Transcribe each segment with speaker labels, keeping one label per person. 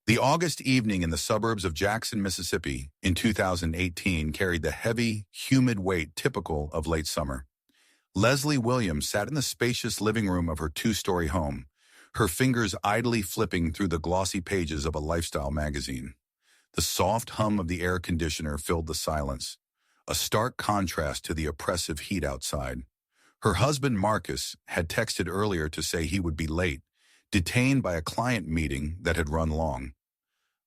Speaker 1: The August evening in the suburbs of Jackson, Mississippi in 2018 carried the heavy, humid weight typical of late summer. Leslie Williams sat in the spacious living room of her two-story home, her fingers idly flipping through the glossy pages of a lifestyle magazine. The soft hum of the air conditioner filled the silence, a stark contrast to the oppressive heat outside. Her husband Marcus had texted earlier to say he would be late, detained by a client meeting that had run long.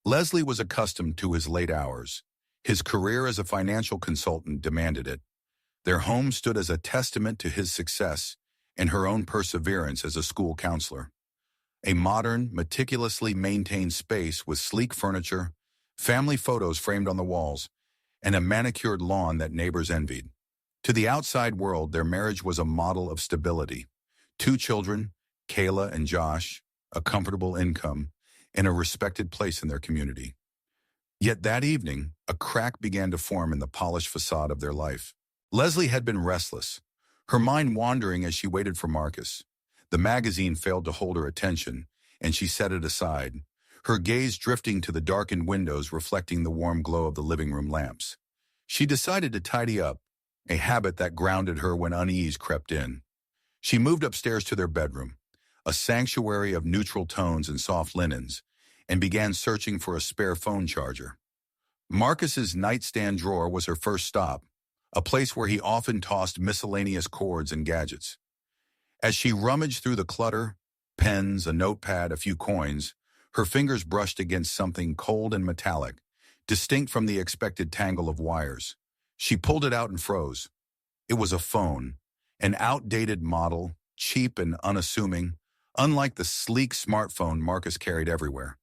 Speaker 1: Leslie was accustomed to his late hours. His career as a financial consultant demanded it. Their home stood as a testament to his success and her own perseverance as a school counselor. A modern, meticulously maintained space with sleek furniture, family photos framed on the walls, and a manicured lawn that neighbors envied. To the outside world, their marriage was a model of stability. 2 children, Kayla and Josh, a comfortable income, and a respected place in their community. Yet that evening, a crack began to form in the polished facade of their life. Leslie had been restless, her mind wandering as she waited for Marcus. The magazine failed to hold her attention, and she set it aside, her gaze drifting to the darkened windows reflecting the warm glow of the living room lamps. She decided to tidy up, a habit that grounded her when unease crept in. She moved upstairs to their bedroom, a sanctuary of neutral tones and soft linens, and began searching for a spare phone charger. Marcus's nightstand drawer was her first stop, a place where he often tossed miscellaneous cords and gadgets. As she rummaged through the clutter, pens, a notepad, a few coins, her fingers brushed against something cold and metallic, distinct from the expected tangle of wires. She pulled it out and froze. It was a phone, an outdated model, cheap and unassuming, unlike the sleek smartphone Marcus carried everywhere.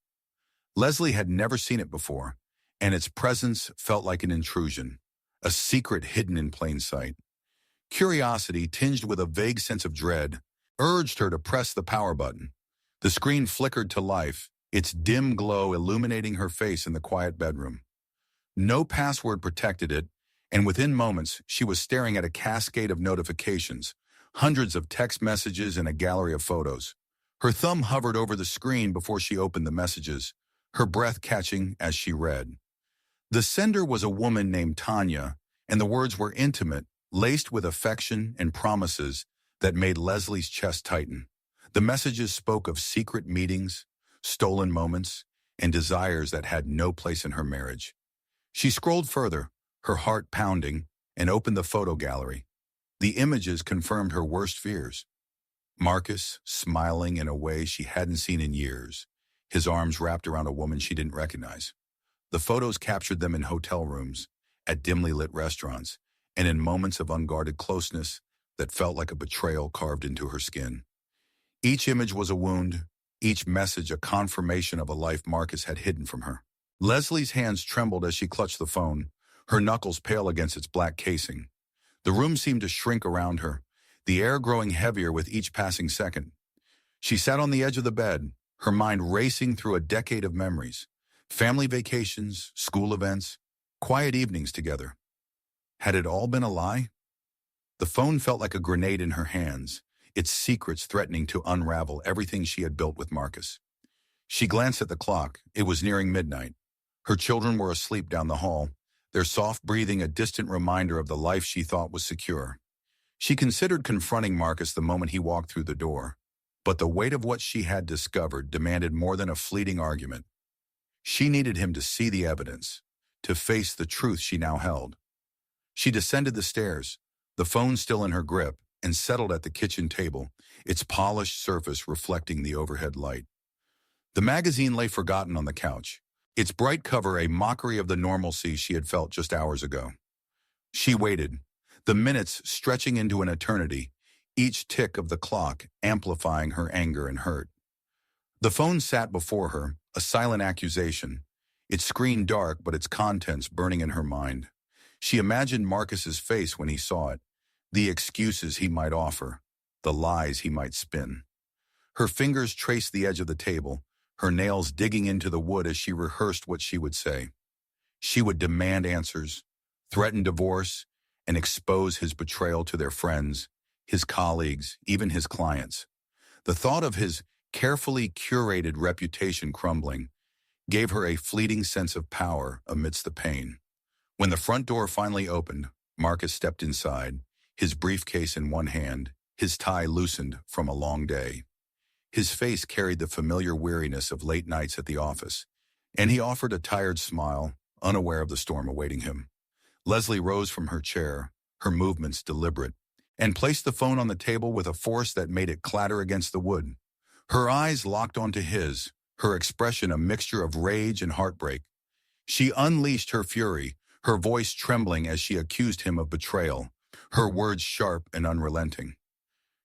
Speaker 1: Leslie had never seen it before, and its presence felt like an intrusion, a secret hidden in plain sight. Curiosity, tinged with a vague sense of dread, urged her to press the power button. The screen flickered to life, its dim glow illuminating her face in the quiet bedroom. No password protected it, and within moments she was staring at a cascade of notifications, hundreds of text messages and a gallery of photos. Her thumb hovered over the screen before she opened the messages, her breath catching as she read. The sender was a woman named Tanya, and the words were intimate, laced with affection and promises that made Leslie's chest tighten. The messages spoke of secret meetings, stolen moments, and desires that had no place in her marriage. She scrolled further, her heart pounding, and opened the photo gallery. The images confirmed her worst fears. Marcus, smiling in a way she hadn't seen in years, his arms wrapped around a woman she didn't recognize. The photos captured them in hotel rooms, at dimly lit restaurants, and in moments of unguarded closeness that felt like a betrayal carved into her skin. Each image was a wound, each message a confirmation of a life Marcus had hidden from her. Leslie's hands trembled as she clutched the phone, her knuckles pale against its black casing. The room seemed to shrink around her, the air growing heavier with each passing second. She sat on the edge of the bed, her mind racing through a decade of memories, family vacations, school events, quiet evenings together. Had it all been a lie? The phone felt like a grenade in her hands, its secrets threatening to unravel everything she had built with Marcus. She glanced at the clock. It was nearing midnight. Her children were asleep down the hall, their soft breathing a distant reminder of the life she thought was secure. She considered confronting Marcus the moment he walked through the door, but the weight of what she had discovered demanded more than a fleeting argument. She needed him to see the evidence, to face the truth she now held. She descended the stairs, the phone still in her grip, and settled at the kitchen table, its polished surface reflecting the overhead light. The magazine lay forgotten on the couch, its bright cover a mockery of the normalcy she had felt just hours ago. She waited, the minutes stretching into an eternity, each tick of the clock amplifying her anger and hurt. The phone sat before her, a silent accusation, its screen dark but its contents burning in her mind. She imagined Marcus's face when he saw it, the excuses he might offer, the lies he might spin. Her fingers traced the edge of the table, her nails digging into the wood as she rehearsed what she would say. She would demand answers, threaten divorce, and expose his betrayal to their friends, his colleagues, even his clients. The thought of his carefully curated reputation crumbling gave her a fleeting sense of power amidst the pain. When the front door finally opened, Marcus stepped inside, his briefcase in one hand, his tie loosened from a long day. His face carried the familiar weariness of late nights at the office, and he offered a tired smile, unaware of the storm awaiting him. Leslie rose from her chair, her movements deliberate, and placed the phone on the table with a force that made it clatter against the wood. Her eyes locked onto his, her expression a mixture of rage and heartbreak. She unleashed her fury, her voice trembling as she accused him of betrayal, her words sharp and unrelenting.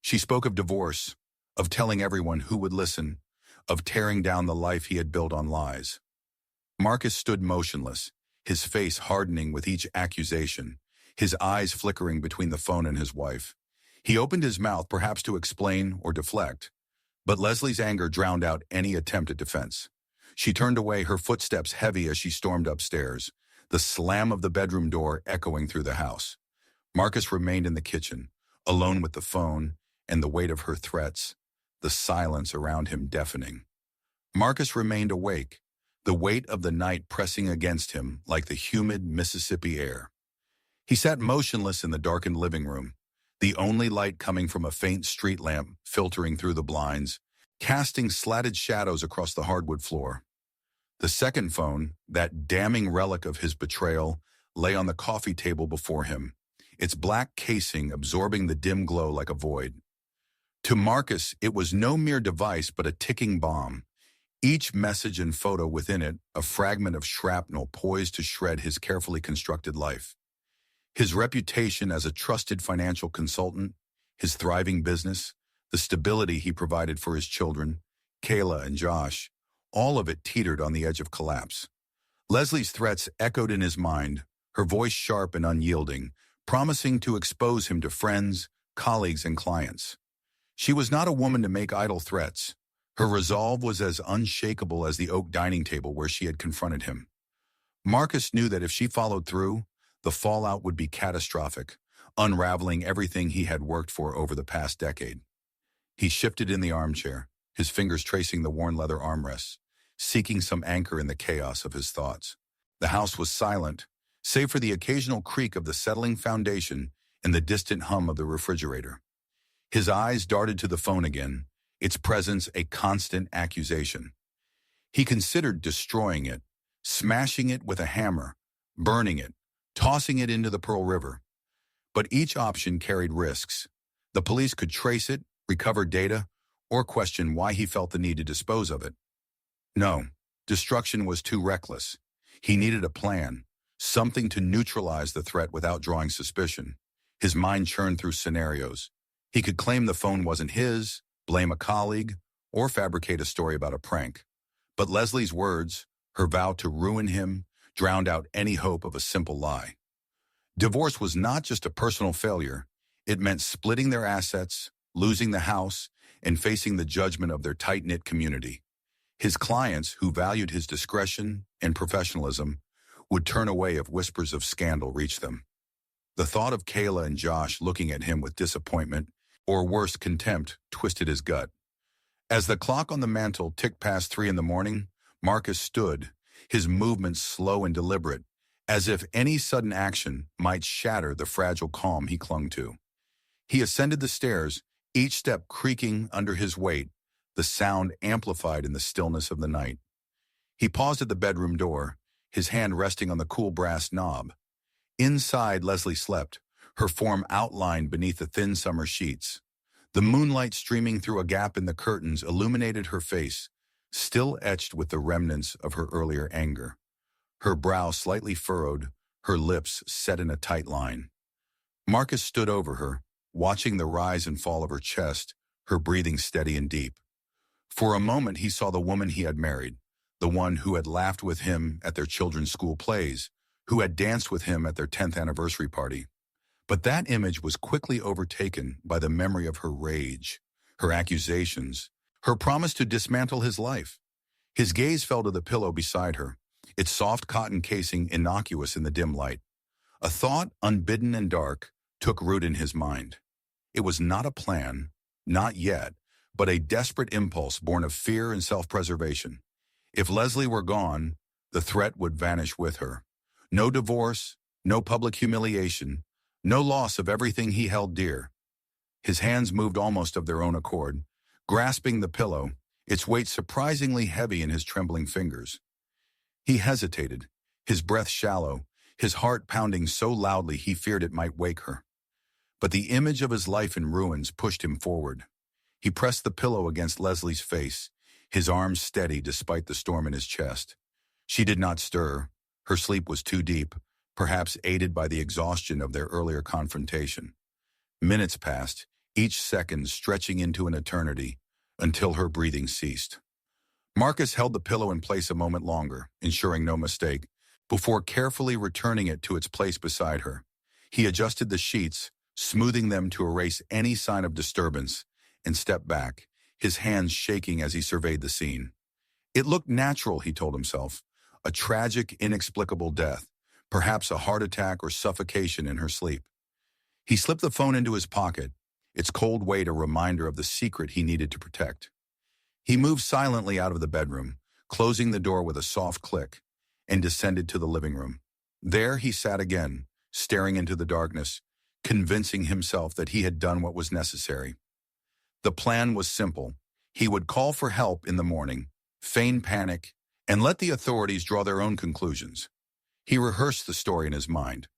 Speaker 1: She spoke of divorce, of telling everyone who would listen, of tearing down the life he had built on lies. Marcus stood motionless, his face hardening with each accusation, his eyes flickering between the phone and his wife. He opened his mouth perhaps to explain or deflect, but Leslie's anger drowned out any attempt at defense. She turned away, her footsteps heavy as she stormed upstairs, the slam of the bedroom door echoing through the house. Marcus remained in the kitchen, alone with the phone and the weight of her threats, the silence around him deafening. Marcus remained awake, the weight of the night pressing against him like the humid Mississippi air. He sat motionless in the darkened living room, the only light coming from a faint street lamp filtering through the blinds, casting slatted shadows across the hardwood floor. The second phone, that damning relic of his betrayal, lay on the coffee table before him, its black casing absorbing the dim glow like a void. To Marcus, it was no mere device but a ticking bomb, each message and photo within it a fragment of shrapnel poised to shred his carefully constructed life. His reputation as a trusted financial consultant, his thriving business, the stability he provided for his children, Kayla and Josh, all of it teetered on the edge of collapse. Leslie's threats echoed in his mind, her voice sharp and unyielding, promising to expose him to friends, colleagues, and clients. She was not a woman to make idle threats. Her resolve was as unshakable as the oak dining table where she had confronted him. Marcus knew that if she followed through, the fallout would be catastrophic, unraveling everything he had worked for over the past decade. He shifted in the armchair, his fingers tracing the worn leather armrests, seeking some anchor in the chaos of his thoughts. The house was silent, save for the occasional creak of the settling foundation and the distant hum of the refrigerator. His eyes darted to the phone again, its presence a constant accusation. He considered destroying it, smashing it with a hammer, burning it, tossing it into the Pearl River. But each option carried risks. The police could trace it, recover data, or question why he felt the need to dispose of it. No, destruction was too reckless. He needed a plan, something to neutralize the threat without drawing suspicion. His mind churned through scenarios. He could claim the phone wasn't his, blame a colleague, or fabricate a story about a prank. But Leslie's words, her vow to ruin him, drowned out any hope of a simple lie. Divorce was not just a personal failure. It meant splitting their assets, losing the house, and facing the judgment of their tight-knit community. His clients, who valued his discretion and professionalism, would turn away if whispers of scandal reached them. The thought of Kayla and Josh looking at him with disappointment, or worse, contempt, twisted his gut. As the clock on the mantel ticked past 3 a.m, Marcus stood, his movements slow and deliberate, as if any sudden action might shatter the fragile calm he clung to. He ascended the stairs, each step creaking under his weight, the sound amplified in the stillness of the night. He paused at the bedroom door, his hand resting on the cool brass knob. Inside, Leslie slept, her form outlined beneath the thin summer sheets. The moonlight streaming through a gap in the curtains illuminated her face, still etched with the remnants of her earlier anger. Her brow slightly furrowed, her lips set in a tight line. Marcus stood over her, watching the rise and fall of her chest, her breathing steady and deep. For a moment he saw the woman he had married, the one who had laughed with him at their children's school plays, who had danced with him at their 10th anniversary party. But that image was quickly overtaken by the memory of her rage, her accusations, her promise to dismantle his life. His gaze fell to the pillow beside her, its soft cotton casing innocuous in the dim light. A thought, unbidden and dark, took root in his mind. It was not a plan, not yet, but a desperate impulse born of fear and self-preservation. If Leslie were gone, the threat would vanish with her. No divorce, no public humiliation, no loss of everything he held dear. His hands moved almost of their own accord, grasping the pillow, its weight surprisingly heavy in his trembling fingers. He hesitated, his breath shallow, his heart pounding so loudly he feared it might wake her. But the image of his life in ruins pushed him forward. He pressed the pillow against Leslie's face, his arms steady despite the storm in his chest. She did not stir. Her sleep was too deep, perhaps aided by the exhaustion of their earlier confrontation. Minutes passed, each second stretching into an eternity, until her breathing ceased. Marcus held the pillow in place a moment longer, ensuring no mistake, before carefully returning it to its place beside her. He adjusted the sheets, smoothing them to erase any sign of disturbance, and stepped back, his hands shaking as he surveyed the scene. It looked natural, he told himself, a tragic, inexplicable death, perhaps a heart attack or suffocation in her sleep. He slipped the phone into his pocket, its cold weight a reminder of the secret he needed to protect. He moved silently out of the bedroom, closing the door with a soft click, and descended to the living room. There he sat again, staring into the darkness, convincing himself that he had done what was necessary. The plan was simple. He would call for help in the morning, feign panic, and let the authorities draw their own conclusions. He rehearsed the story in his mind.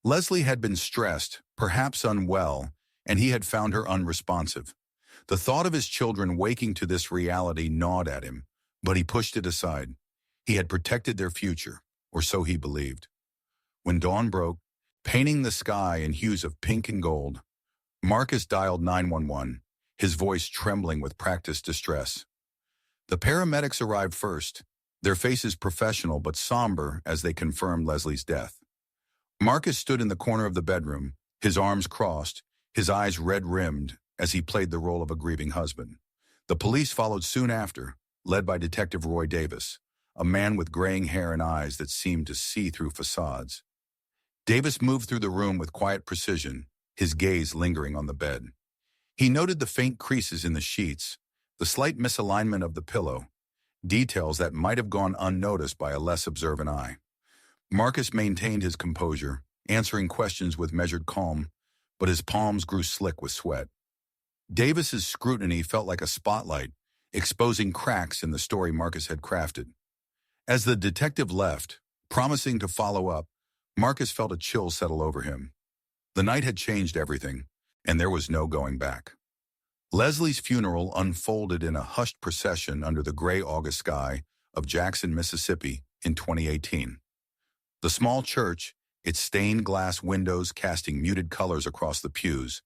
Speaker 1: Leslie had been stressed, perhaps unwell, and he had found her unresponsive. The thought of his children waking to this reality gnawed at him, but he pushed it aside. He had protected their future, or so he believed. When dawn broke, painting the sky in hues of pink and gold, Marcus dialed 911, his voice trembling with practiced distress. The paramedics arrived first, their faces professional but somber as they confirmed Leslie's death. Marcus stood in the corner of the bedroom, his arms crossed, his eyes red-rimmed as he played the role of a grieving husband. The police followed soon after, led by Detective Roy Davis, a man with graying hair and eyes that seemed to see through facades. Davis moved through the room with quiet precision, his gaze lingering on the bed. He noted the faint creases in the sheets, the slight misalignment of the pillow, details that might have gone unnoticed by a less observant eye. Marcus maintained his composure, answering questions with measured calm, but his palms grew slick with sweat. Davis's scrutiny felt like a spotlight, exposing cracks in the story Marcus had crafted. As the detective left, promising to follow up, Marcus felt a chill settle over him. The night had changed everything, and there was no going back. Leslie's funeral unfolded in a hushed procession under the gray August sky of Jackson, Mississippi in 2018. The small church, its stained glass windows casting muted colors across the pews,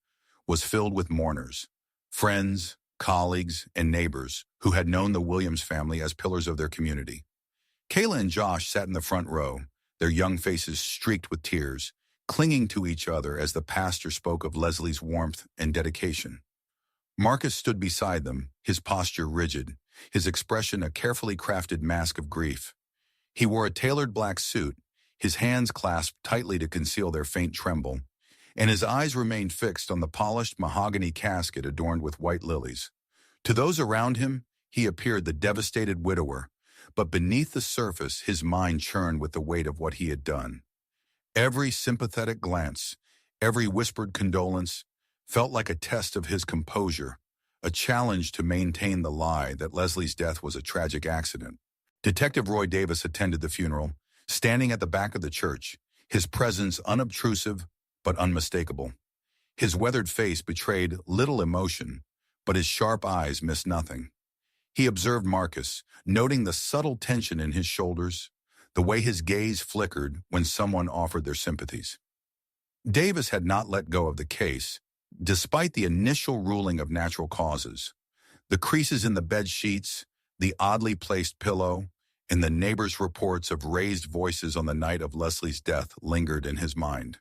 Speaker 1: was filled with mourners, friends, colleagues, and neighbors who had known the Williams family as pillars of their community. Kayla and Josh sat in the front row, their young faces streaked with tears, clinging to each other as the pastor spoke of Leslie's warmth and dedication. Marcus stood beside them, his posture rigid, his expression a carefully crafted mask of grief. He wore a tailored black suit, his hands clasped tightly to conceal their faint tremble, and his eyes remained fixed on the polished mahogany casket adorned with white lilies. To those around him, he appeared the devastated widower, but beneath the surface his mind churned with the weight of what he had done. Every sympathetic glance, every whispered condolence, felt like a test of his composure, a challenge to maintain the lie that Leslie's death was a tragic accident. Detective Roy Davis attended the funeral, standing at the back of the church, his presence unobtrusive but unmistakable. His weathered face betrayed little emotion, but his sharp eyes missed nothing. He observed Marcus, noting the subtle tension in his shoulders, the way his gaze flickered when someone offered their sympathies. Davis had not let go of the case, despite the initial ruling of natural causes. The creases in the bed sheets, the oddly placed pillow, and the neighbors' reports of raised voices on the night of Leslie's death lingered in his mind.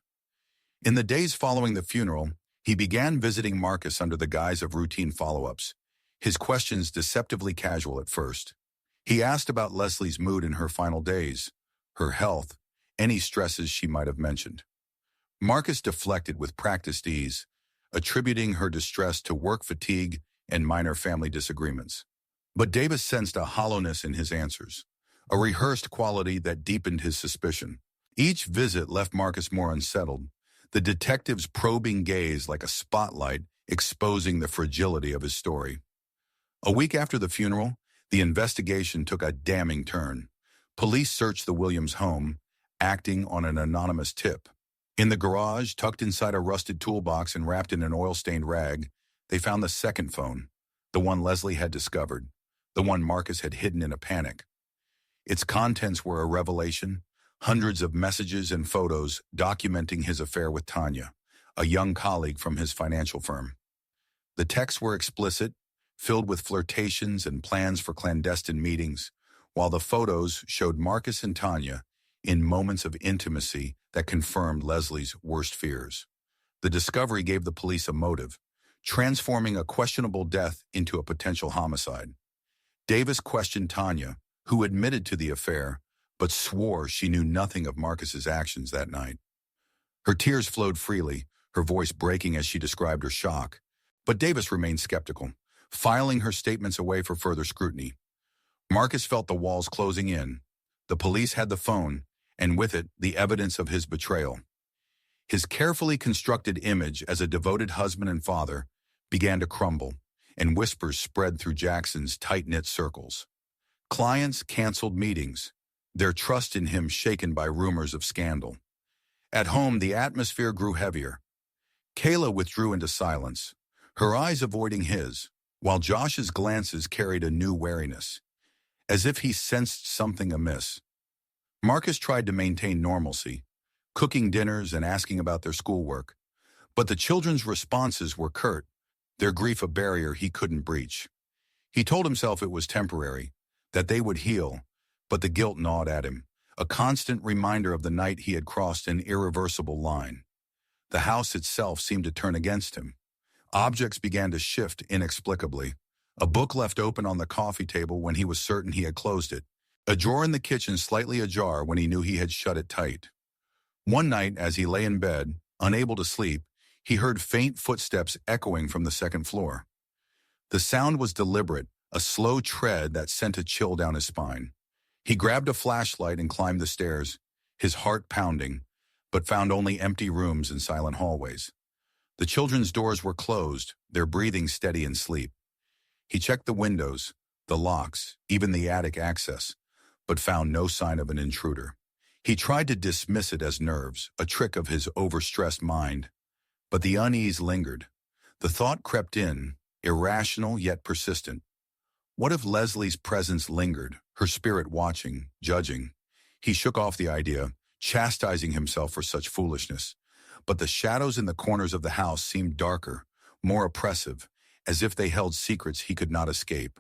Speaker 1: In the days following the funeral, he began visiting Marcus under the guise of routine follow-ups, his questions deceptively casual at first. He asked about Leslie's mood in her final days, her health, any stresses she might have mentioned. Marcus deflected with practiced ease, attributing her distress to work fatigue and minor family disagreements. But Davis sensed a hollowness in his answers, a rehearsed quality that deepened his suspicion. Each visit left Marcus more unsettled, the detective's probing gaze like a spotlight exposing the fragility of his story. A week after the funeral, the investigation took a damning turn. Police searched the Williams home, acting on an anonymous tip. In the garage, tucked inside a rusted toolbox and wrapped in an oil-stained rag, they found the second phone, the one Leslie had discovered, the one Marcus had hidden in a panic. Its contents were a revelation, hundreds of messages and photos documenting his affair with Tanya, a young colleague from his financial firm. The texts were explicit, filled with flirtations and plans for clandestine meetings, while the photos showed Marcus and Tanya in moments of intimacy that confirmed Leslie's worst fears. The discovery gave the police a motive, transforming a questionable death into a potential homicide. Davis questioned Tanya, who admitted to the affair, but swore she knew nothing of Marcus's actions that night. Her tears flowed freely, her voice breaking as she described her shock. But Davis remained skeptical, filing her statements away for further scrutiny. Marcus felt the walls closing in. The police had the phone, and with it, the evidence of his betrayal. His carefully constructed image as a devoted husband and father began to crumble, and whispers spread through Jackson's tight-knit circles. Clients canceled meetings, their trust in him shaken by rumors of scandal. At home, the atmosphere grew heavier. Kayla withdrew into silence, her eyes avoiding his, while Josh's glances carried a new wariness, as if he sensed something amiss. Marcus tried to maintain normalcy, cooking dinners and asking about their schoolwork, but the children's responses were curt, their grief a barrier he couldn't breach. He told himself it was temporary, that they would heal, but the guilt gnawed at him, a constant reminder of the night he had crossed an irreversible line. The house itself seemed to turn against him. Objects began to shift inexplicably. A book left open on the coffee table when he was certain he had closed it. A drawer in the kitchen slightly ajar when he knew he had shut it tight. One night, as he lay in bed, unable to sleep, he heard faint footsteps echoing from the second floor. The sound was deliberate, a slow tread that sent a chill down his spine. He grabbed a flashlight and climbed the stairs, his heart pounding, but found only empty rooms and silent hallways. The children's doors were closed, their breathing steady in sleep. He checked the windows, the locks, even the attic access, but found no sign of an intruder. He tried to dismiss it as nerves, a trick of his overstressed mind, but the unease lingered. The thought crept in, irrational yet persistent. What if Leslie's presence lingered, her spirit watching, judging? He shook off the idea, chastising himself for such foolishness. But the shadows in the corners of the house seemed darker, more oppressive, as if they held secrets he could not escape.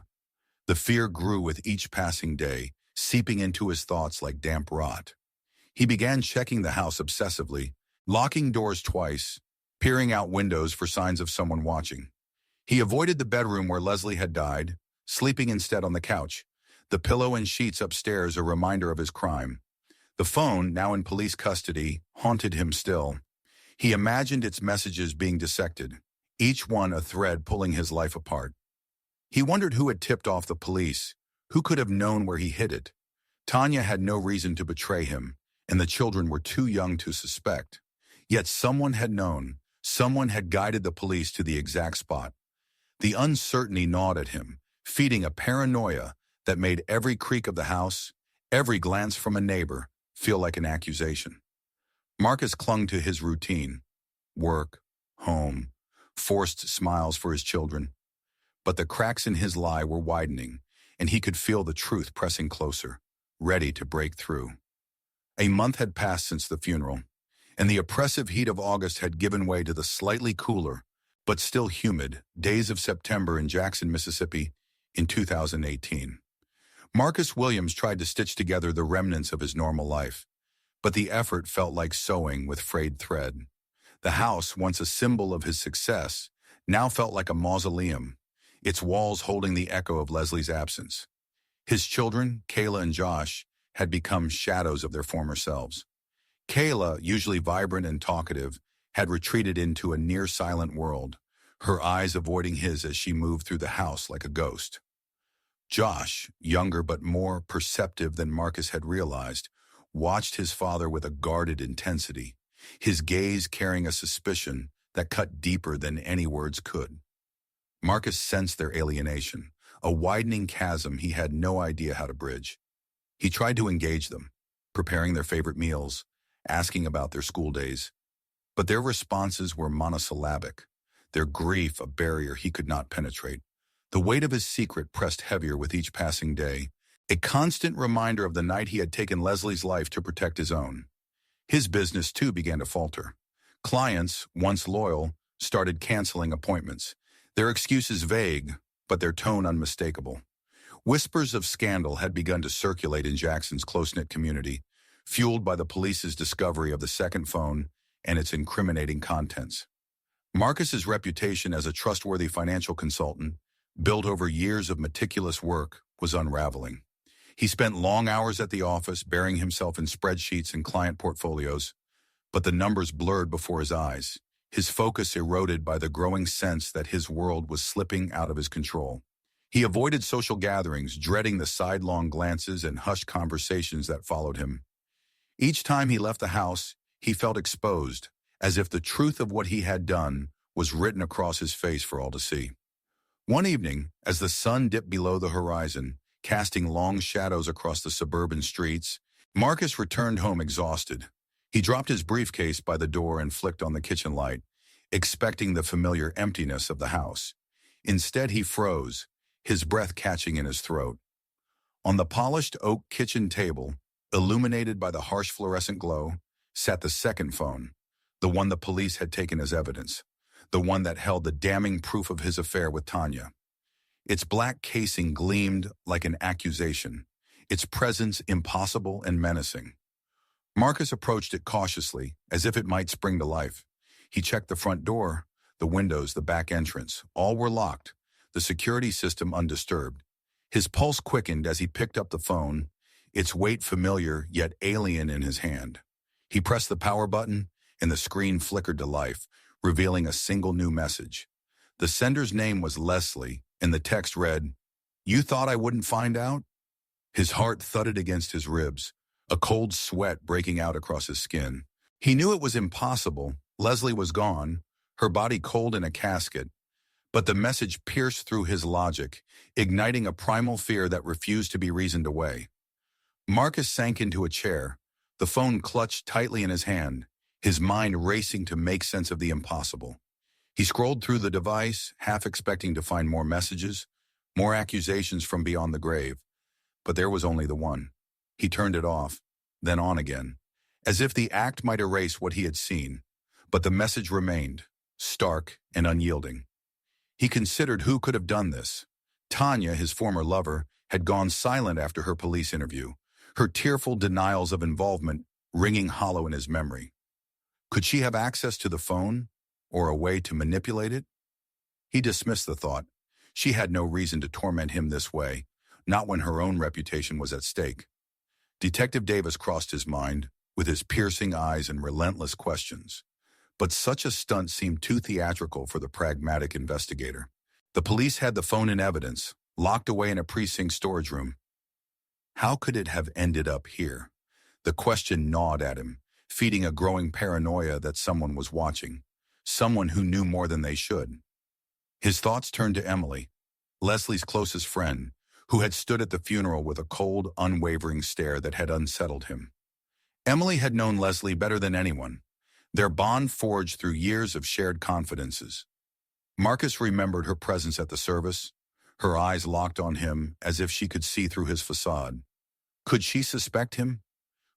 Speaker 1: The fear grew with each passing day, seeping into his thoughts like damp rot. He began checking the house obsessively, locking doors twice, peering out windows for signs of someone watching. He avoided the bedroom where Leslie had died, sleeping instead on the couch, the pillow and sheets upstairs a reminder of his crime. The phone, now in police custody, haunted him still. He imagined its messages being dissected, each one a thread pulling his life apart. He wondered who had tipped off the police, who could have known where he hid it. Tanya had no reason to betray him, and the children were too young to suspect. Yet someone had known, someone had guided the police to the exact spot. The uncertainty gnawed at him, feeding a paranoia that made every creak of the house, every glance from a neighbor, feel like an accusation. Marcus clung to his routine, work, home, forced smiles for his children. But the cracks in his lie were widening, and he could feel the truth pressing closer, ready to break through. A month had passed since the funeral, and the oppressive heat of August had given way to the slightly cooler, but still humid, days of September in Jackson, Mississippi, in 2018. Marcus Williams tried to stitch together the remnants of his normal life, but the effort felt like sewing with frayed thread. The house, once a symbol of his success, now felt like a mausoleum, its walls holding the echo of Leslie's absence. His children, Kayla and Josh, had become shadows of their former selves. Kayla, usually vibrant and talkative, had retreated into a near-silent world, her eyes avoiding his as she moved through the house like a ghost. Josh, younger but more perceptive than Marcus had realized, watched his father with a guarded intensity, his gaze carrying a suspicion that cut deeper than any words could. Marcus sensed their alienation, a widening chasm he had no idea how to bridge. He tried to engage them, preparing their favorite meals, asking about their school days, but their responses were monosyllabic, their grief a barrier he could not penetrate. The weight of his secret pressed heavier with each passing day, a constant reminder of the night he had taken Leslie's life to protect his own. His business, too, began to falter. Clients, once loyal, started canceling appointments, their excuses vague, but their tone unmistakable. Whispers of scandal had begun to circulate in Jackson's close-knit community, fueled by the police's discovery of the second phone and its incriminating contents. Marcus's reputation as a trustworthy financial consultant, built over years of meticulous work, was unraveling. He spent long hours at the office, burying himself in spreadsheets and client portfolios, but the numbers blurred before his eyes, his focus eroded by the growing sense that his world was slipping out of his control. He avoided social gatherings, dreading the sidelong glances and hushed conversations that followed him. Each time he left the house, he felt exposed, as if the truth of what he had done was written across his face for all to see. One evening, as the sun dipped below the horizon, casting long shadows across the suburban streets, Marcus returned home exhausted. He dropped his briefcase by the door and flicked on the kitchen light, expecting the familiar emptiness of the house. Instead, he froze, his breath catching in his throat. On the polished oak kitchen table, illuminated by the harsh fluorescent glow, sat the second phone, the one the police had taken as evidence, the one that held the damning proof of his affair with Tanya. Its black casing gleamed like an accusation, its presence impossible and menacing. Marcus approached it cautiously, as if it might spring to life. He checked the front door, the windows, the back entrance. All were locked, the security system undisturbed. His pulse quickened as he picked up the phone, its weight familiar yet alien in his hand. He pressed the power button, and the screen flickered to life, revealing a single new message. The sender's name was Leslie, and the text read, "You thought I wouldn't find out?" His heart thudded against his ribs, a cold sweat breaking out across his skin. He knew it was impossible. Leslie was gone, her body cold in a casket, but the message pierced through his logic, igniting a primal fear that refused to be reasoned away. Marcus sank into a chair, the phone clutched tightly in his hand, his mind racing to make sense of the impossible. He scrolled through the device, half expecting to find more messages, more accusations from beyond the grave. But there was only the one. He turned it off, then on again, as if the act might erase what he had seen. But the message remained, stark and unyielding. He considered who could have done this. Tanya, his former lover, had gone silent after her police interview, her tearful denials of involvement ringing hollow in his memory. Could she have access to the phone, or a way to manipulate it? He dismissed the thought. She had no reason to torment him this way, not when her own reputation was at stake. Detective Davis crossed his mind, with his piercing eyes and relentless questions. But such a stunt seemed too theatrical for the pragmatic investigator. The police had the phone in evidence, locked away in a precinct storage room. How could it have ended up here? The question gnawed at him, feeding a growing paranoia that someone was watching, someone who knew more than they should. His thoughts turned to Emily, Leslie's closest friend, who had stood at the funeral with a cold, unwavering stare that had unsettled him. Emily had known Leslie better than anyone, their bond forged through years of shared confidences. Marcus remembered her presence at the service, her eyes locked on him as if she could see through his facade. Could she suspect him?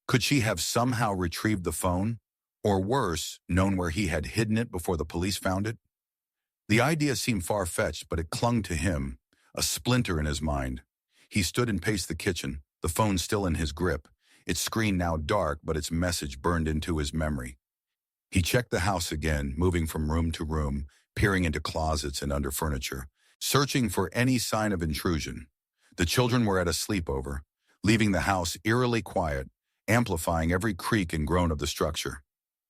Speaker 1: Could she have somehow retrieved the phone? Or worse, known where he had hidden it before the police found it? The idea seemed far-fetched, but it clung to him, a splinter in his mind. He stood and paced the kitchen, the phone still in his grip, its screen now dark, but its message burned into his memory. He checked the house again, moving from room to room, peering into closets and under furniture, searching for any sign of intrusion. The children were at a sleepover, leaving the house eerily quiet, amplifying every creak and groan of the structure.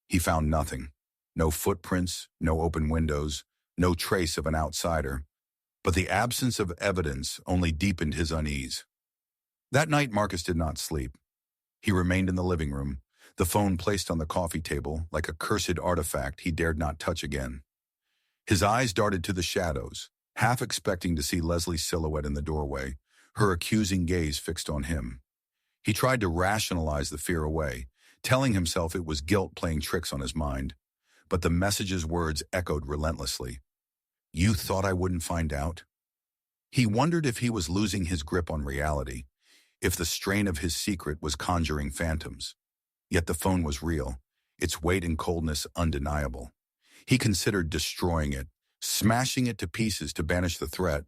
Speaker 1: He found nothing. No footprints, no open windows, no trace of an outsider. but the absence of evidence only deepened his unease. That night, Marcus did not sleep. He remained in the living room, the phone placed on the coffee table like a cursed artifact he dared not touch again. His eyes darted to the shadows, half expecting to see Leslie's silhouette in the doorway, her accusing gaze fixed on him. He tried to rationalize the fear away, telling himself it was guilt playing tricks on his mind. But the message's words echoed relentlessly. "You thought I wouldn't find out?" He wondered if he was losing his grip on reality, if the strain of his secret was conjuring phantoms. Yet the phone was real, its weight and coldness undeniable. He considered destroying it, smashing it to pieces to banish the threat,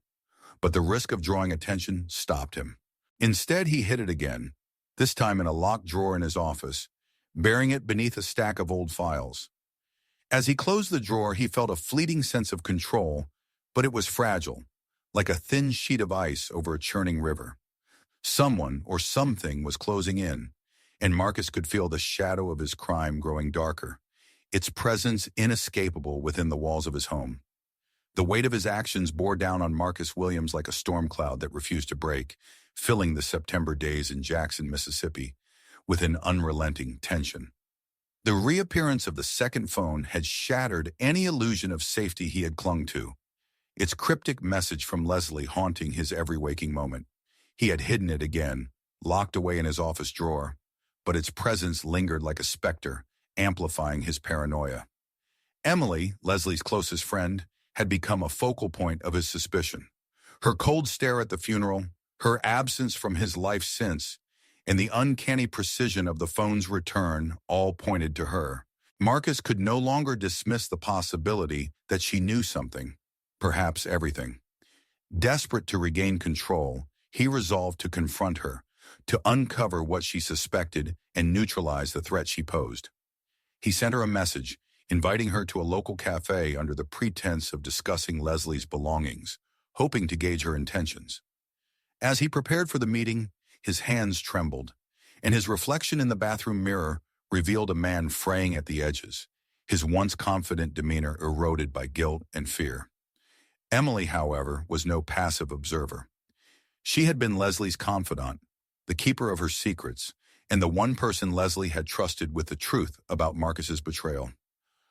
Speaker 1: but the risk of drawing attention stopped him. Instead, he hid it again, this time in a locked drawer in his office, burying it beneath a stack of old files. As he closed the drawer, he felt a fleeting sense of control, but it was fragile, like a thin sheet of ice over a churning river. Someone or something was closing in, and Marcus could feel the shadow of his crime growing darker, its presence inescapable within the walls of his home. The weight of his actions bore down on Marcus Williams like a storm cloud that refused to break, filling the September days in Jackson, Mississippi, with an unrelenting tension. The reappearance of the second phone had shattered any illusion of safety he had clung to, its cryptic message from Leslie haunting his every waking moment. He had hidden it again, locked away in his office drawer, but its presence lingered like a specter, amplifying his paranoia. Emily, Leslie's closest friend, had become a focal point of his suspicion. Her cold stare at the funeral, her absence from his life since, and the uncanny precision of the phone's return all pointed to her. Marcus could no longer dismiss the possibility that she knew something, perhaps everything. Desperate to regain control, he resolved to confront her, to uncover what she suspected and neutralize the threat she posed. He sent her a message, inviting her to a local cafe under the pretense of discussing Leslie's belongings, hoping to gauge her intentions. As he prepared for the meeting, his hands trembled, and his reflection in the bathroom mirror revealed a man fraying at the edges, his once confident demeanor eroded by guilt and fear. Emily, however, was no passive observer. She had been Leslie's confidant, the keeper of her secrets, and the one person Leslie had trusted with the truth about Marcus's betrayal.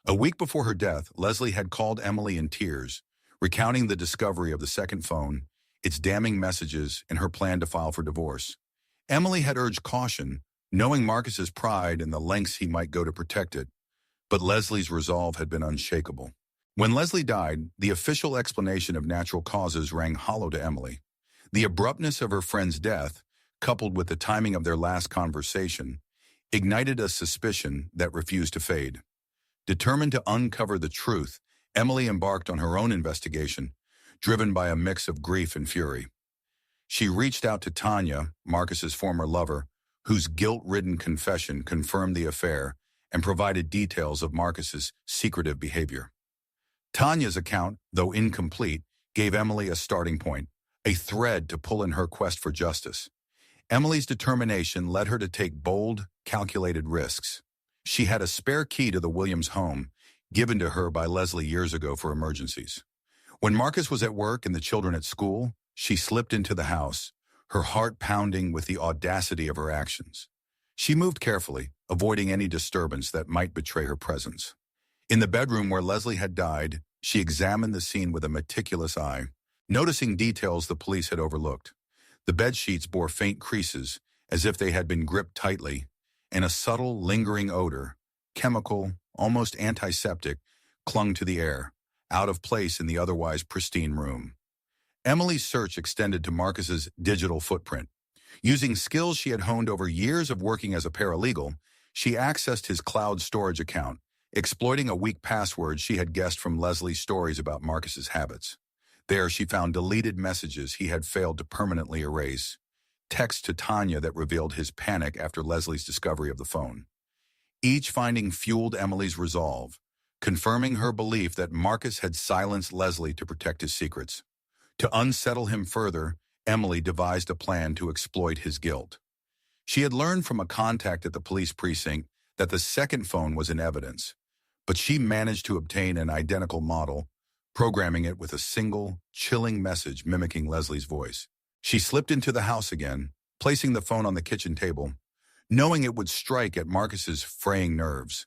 Speaker 1: A week before her death, Leslie had called Emily in tears, recounting the discovery of the second phone, its damning messages, and her plan to file for divorce. Emily had urged caution, knowing Marcus's pride and the lengths he might go to protect it, but Leslie's resolve had been unshakable. When Leslie died, the official explanation of natural causes rang hollow to Emily. The abruptness of her friend's death, coupled with the timing of their last conversation, ignited a suspicion that refused to fade. Determined to uncover the truth, Emily embarked on her own investigation, driven by a mix of grief and fury. She reached out to Tanya, Marcus's former lover, whose guilt-ridden confession confirmed the affair and provided details of Marcus's secretive behavior. Tanya's account, though incomplete, gave Emily a starting point, a thread to pull in her quest for justice. Emily's determination led her to take bold, calculated risks. She had a spare key to the Williams home, given to her by Leslie years ago for emergencies. When Marcus was at work and the children at school, she slipped into the house, her heart pounding with the audacity of her actions. She moved carefully, avoiding any disturbance that might betray her presence. In the bedroom where Leslie had died, she examined the scene with a meticulous eye, noticing details the police had overlooked. The bed sheets bore faint creases, as if they had been gripped tightly, and a subtle, lingering odor, chemical, almost antiseptic, clung to the air, out of place in the otherwise pristine room. Emily's search extended to Marcus's digital footprint. Using skills she had honed over years of working as a paralegal, she accessed his cloud storage account, exploiting a weak password she had guessed from Leslie's stories about Marcus's habits. There she found deleted messages he had failed to permanently erase, texts to Tanya that revealed his panic after Leslie's discovery of the phone. Each finding fueled Emily's resolve, confirming her belief that Marcus had silenced Leslie to protect his secrets. To unsettle him further, Emily devised a plan to exploit his guilt. She had learned from a contact at the police precinct that the second phone was in evidence, but she managed to obtain an identical model, programming it with a single, chilling message mimicking Leslie's voice. She slipped into the house again, placing the phone on the kitchen table, knowing it would strike at Marcus's fraying nerves.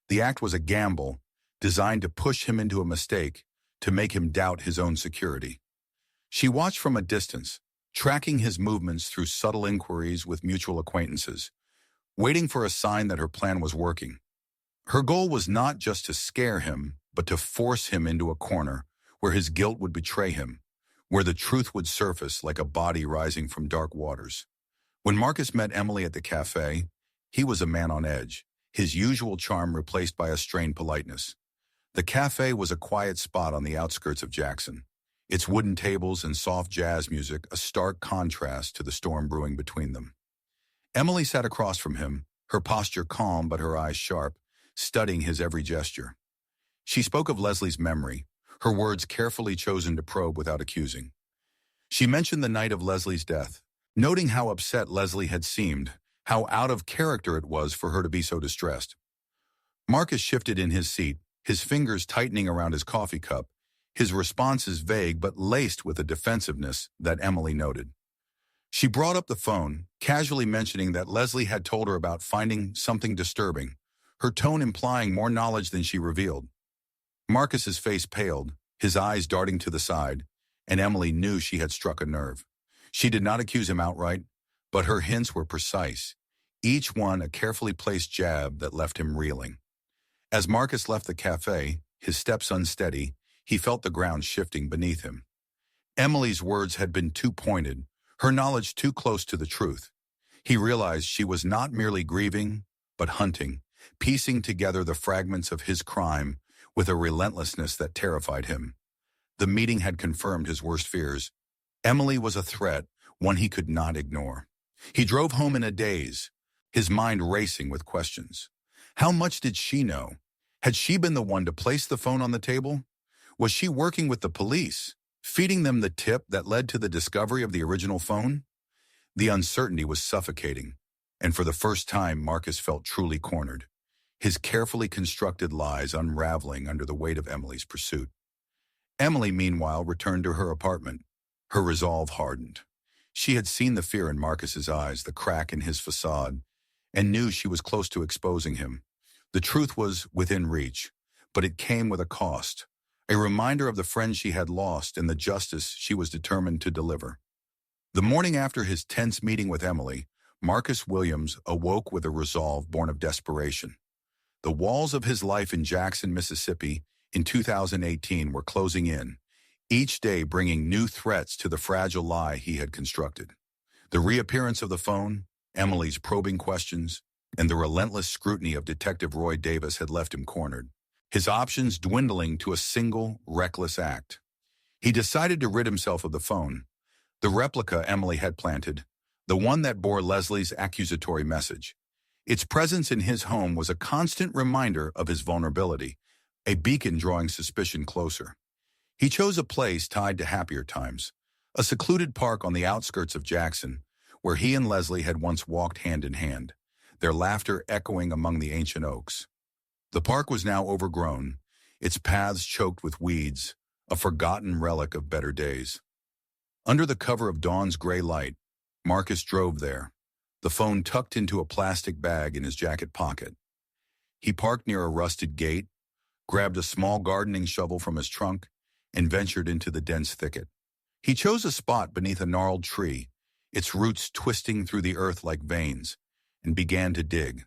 Speaker 1: The act was a gamble, designed to push him into a mistake, to make him doubt his own security. She watched from a distance, tracking his movements through subtle inquiries with mutual acquaintances, waiting for a sign that her plan was working. Her goal was not just to scare him, but to force him into a corner where his guilt would betray him, where the truth would surface like a body rising from dark waters. When Marcus met Emily at the cafe, he was a man on edge, his usual charm replaced by a strained politeness. The cafe was a quiet spot on the outskirts of Jackson, its wooden tables and soft jazz music a stark contrast to the storm brewing between them. Emily sat across from him, her posture calm but her eyes sharp, studying his every gesture. She spoke of Leslie's memory, her words carefully chosen to probe without accusing. She mentioned the night of Leslie's death, noting how upset Leslie had seemed, how out of character it was for her to be so distressed. Marcus shifted in his seat, his fingers tightening around his coffee cup, his responses vague but laced with a defensiveness that Emily noted. She brought up the phone, casually mentioning that Leslie had told her about finding something disturbing, her tone implying more knowledge than she revealed. Marcus's face paled, his eyes darting to the side, and Emily knew she had struck a nerve. She did not accuse him outright, but her hints were precise, each one a carefully placed jab that left him reeling. As Marcus left the cafe, his steps unsteady, he felt the ground shifting beneath him. Emily's words had been too pointed, her knowledge too close to the truth. He realized she was not merely grieving, but hunting, piecing together the fragments of his crime with a relentlessness that terrified him. The meeting had confirmed his worst fears. Emily was a threat, one he could not ignore. He drove home in a daze, his mind racing with questions. How much did she know? Had she been the one to place the phone on the table? Was she working with the police, feeding them the tip that led to the discovery of the original phone? The uncertainty was suffocating, and for the first time Marcus felt truly cornered, his carefully constructed lies unraveling under the weight of Emily's pursuit. Emily, meanwhile, returned to her apartment. Her resolve hardened. She had seen the fear in Marcus's eyes, the crack in his facade, and knew she was close to exposing him. The truth was within reach, but it came with a cost, a reminder of the friends she had lost and the justice she was determined to deliver. The morning after his tense meeting with Emily, Marcus Williams awoke with a resolve born of desperation. The walls of his life in Jackson, Mississippi, in 2018 were closing in, each day bringing new threats to the fragile lie he had constructed. The reappearance of the phone, Emily's probing questions, and the relentless scrutiny of Detective Roy Davis had left him cornered, his options dwindling to a single, reckless act. He decided to rid himself of the phone, the replica Emily had planted, the one that bore Leslie's accusatory message. Its presence in his home was a constant reminder of his vulnerability, a beacon drawing suspicion closer. He chose a place tied to happier times, a secluded park on the outskirts of Jackson, where he and Leslie had once walked hand in hand, their laughter echoing among the ancient oaks. The park was now overgrown, its paths choked with weeds, a forgotten relic of better days. Under the cover of dawn's gray light, Marcus drove there, the phone tucked into a plastic bag in his jacket pocket. He parked near a rusted gate, grabbed a small gardening shovel from his trunk, and ventured into the dense thicket. He chose a spot beneath a gnarled tree, its roots twisting through the earth like veins, and began to dig.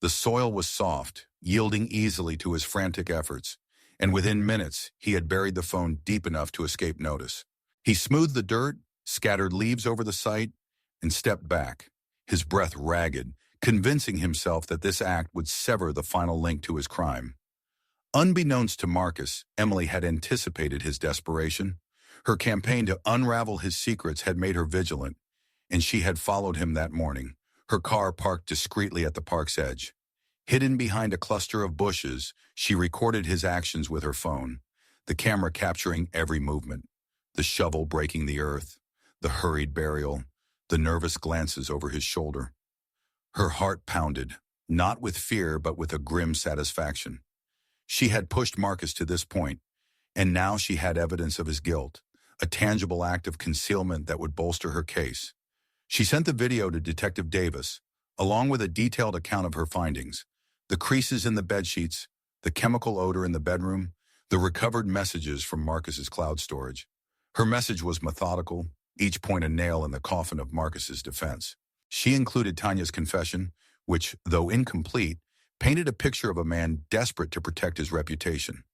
Speaker 1: The soil was soft, yielding easily to his frantic efforts, and within minutes he had buried the phone deep enough to escape notice. He smoothed the dirt, scattered leaves over the site, and stepped back, his breath ragged, convincing himself that this act would sever the final link to his crime. Unbeknownst to Marcus, Emily had anticipated his desperation. Her campaign to unravel his secrets had made her vigilant, and she had followed him that morning, her car parked discreetly at the park's edge. Hidden behind a cluster of bushes, she recorded his actions with her phone, the camera capturing every movement, the shovel breaking the earth, the hurried burial, the nervous glances over his shoulder. Her heart pounded, not with fear but with a grim satisfaction. She had pushed Marcus to this point, And now she had evidence of his guilt, a tangible act of concealment that would bolster her case. She sent the video to Detective Davis, along with a detailed account of her findings: the creases in the bedsheets, the chemical odor in the bedroom, the recovered messages from Marcus's cloud storage. Her message was methodical, each point a nail in the coffin of Marcus's defense. She included Tanya's confession, which, though incomplete, painted a picture of a man desperate to protect his reputation.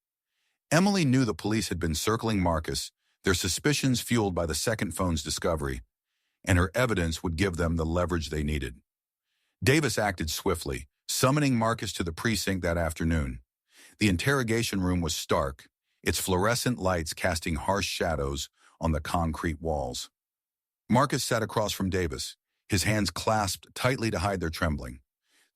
Speaker 1: Emily knew the police had been circling Marcus, their suspicions fueled by the second phone's discovery, and her evidence would give them the leverage they needed. Davis acted swiftly, summoning Marcus to the precinct that afternoon. The interrogation room was stark, its fluorescent lights casting harsh shadows on the concrete walls. Marcus sat across from Davis, his hands clasped tightly to hide their trembling.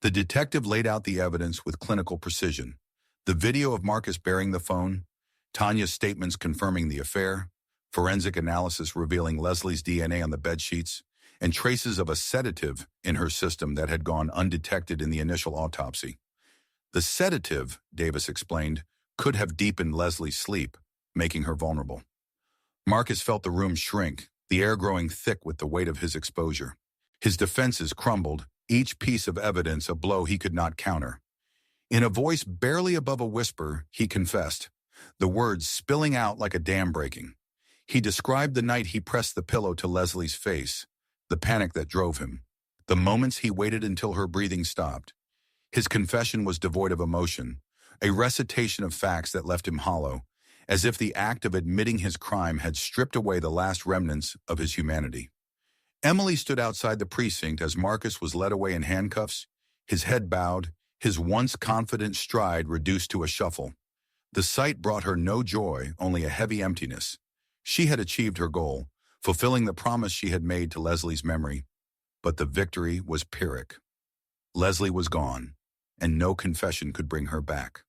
Speaker 1: The detective laid out the evidence with clinical precision: the video of Marcus bearing the phone, Tanya's statements confirming the affair, forensic analysis revealing Leslie's DNA on the bedsheets, and traces of a sedative in her system that had gone undetected in the initial autopsy. The sedative, Davis explained, could have deepened Leslie's sleep, making her vulnerable. Marcus felt the room shrink, the air growing thick with the weight of his exposure. His defenses crumbled, each piece of evidence a blow he could not counter. In a voice barely above a whisper, he confessed, the words spilling out like a dam breaking. He described the night he pressed the pillow to Leslie's face, the panic that drove him, the moments he waited until her breathing stopped. His confession was devoid of emotion, a recitation of facts that left him hollow, as if the act of admitting his crime had stripped away the last remnants of his humanity. Emily stood outside the precinct as Marcus was led away in handcuffs, his head bowed, his once confident stride reduced to a shuffle. The sight brought her no joy, only a heavy emptiness. She had achieved her goal, fulfilling the promise she had made to Leslie's memory. But the victory was Pyrrhic. Leslie was gone, and no confession could bring her back.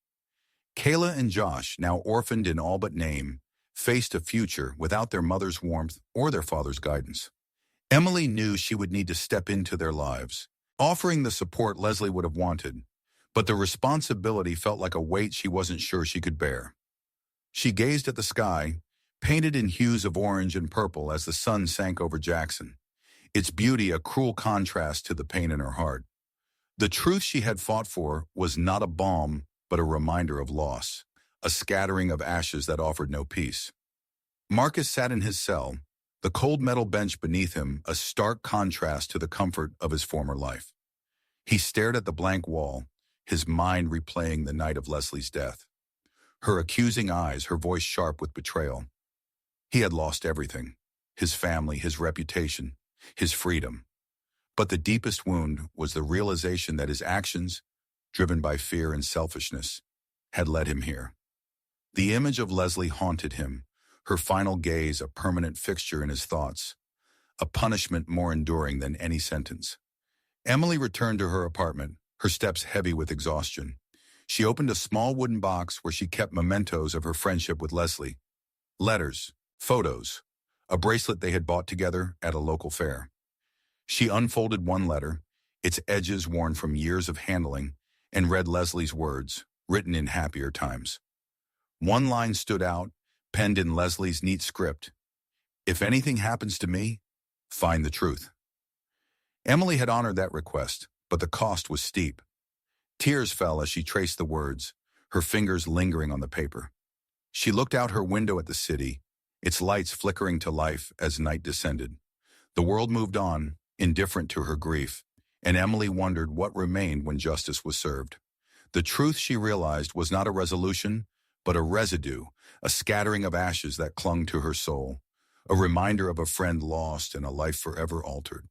Speaker 1: Kayla and Josh, now orphaned in all but name, faced a future without their mother's warmth or their father's guidance. Emily knew she would need to step into their lives, offering the support Leslie would have wanted, but the responsibility felt like a weight she wasn't sure she could bear. She gazed at the sky, painted in hues of orange and purple as the sun sank over Jackson, its beauty a cruel contrast to the pain in her heart. The truth she had fought for was not a balm, but a reminder of loss, a scattering of ashes that offered no peace. Marcus sat in his cell, the cold metal bench beneath him a stark contrast to the comfort of his former life. He stared at the blank wall, his mind replaying the night of Leslie's death. Her accusing eyes, her voice sharp with betrayal. He had lost everything: his family, his reputation, his freedom. But the deepest wound was the realization that his actions, driven by fear and selfishness, had led him here. The image of Leslie haunted him, her final gaze a permanent fixture in his thoughts, a punishment more enduring than any sentence. Emily returned to her apartment, her steps heavy with exhaustion. She opened a small wooden box where she kept mementos of her friendship with Leslie. Letters, photos, a bracelet they had bought together at a local fair. She unfolded one letter, its edges worn from years of handling, and read Leslie's words, written in happier times. One line stood out, penned in Leslie's neat script: "If anything happens to me, find the truth." Emily had honored that request, but the cost was steep. Tears fell as she traced the words, her fingers lingering on the paper. She looked out her window at the city, its lights flickering to life as night descended. The world moved on, indifferent to her grief, and Emily wondered what remained when justice was served. The truth, she realized, was not a resolution, but a residue, a scattering of ashes that clung to her soul, a reminder of a friend lost and a life forever altered.